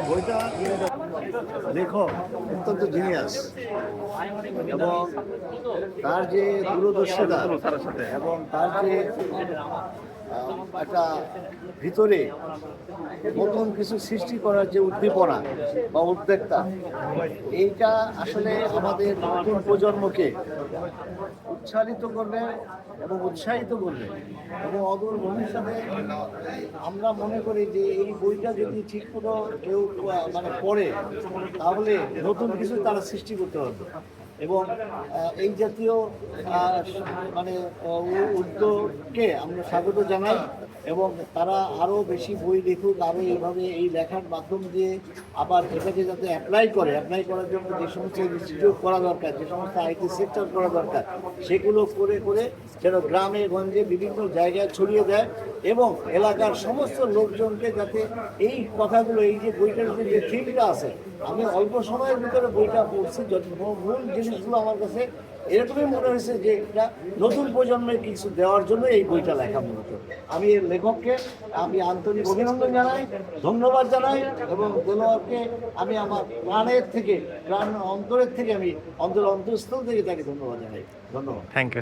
বইটা লেখক অত্যন্ত জিনিয়াস এবং তার যে দূরদর্শিতা এবং তার যে একটা ভিতরে নতুন কিছু সৃষ্টি করার যে উদ্দীপনা বা উদ্যোক্তা, এইটা আসলে আমাদের নতুন প্রজন্মকে উৎসাহিত করবে এবং উৎসাহিত করবে এবং অদূর ভবিষ্যতে আমরা মনে করি যে এই বইটা যদি ঠিক মতো কেউ পড়ে তাহলে নতুন কিছু তারা সৃষ্টি করতে পারবে এবং এই জাতীয় উদ্যোগকে আমরা স্বাগত জানাই এবং তারা আরও বেশি বই লিখুক, আরও এইভাবে এই লেখার মাধ্যম দিয়ে আবার এটাকে যাতে অ্যাপ্লাই করার জন্য যে সমস্ত ইনস্টিটিউট করা দরকার, যে সমস্ত আইটি সেক্টর করা দরকার, সেগুলো করে যেন গ্রামে গঞ্জে বিভিন্ন জায়গায় ছড়িয়ে দেয় এবং এলাকার সমস্ত লোকজনকে যাতে এই কথাগুলো, এই যে বইটার যে থিমটা আছে, আমি অল্প সময়ের ভিতরে বইটা পড়ছি, মূল জিনিসগুলো আমার কাছে এরকমই মনে হয়েছে যে এটা নতুন প্রজন্মের কিছু দেওয়ার জন্য এই বইটা লেখা মূলত। আমি এর লেখককে আমি আন্তরিক অভিনন্দন জানাই, ধন্যবাদ জানাই এবং দেলোয়ারকে আমি আমার অন্তরের থেকে আমি অন্তরস্থল থেকে তাকে ধন্যবাদ জানাই। ধন্যবাদ। Thank you.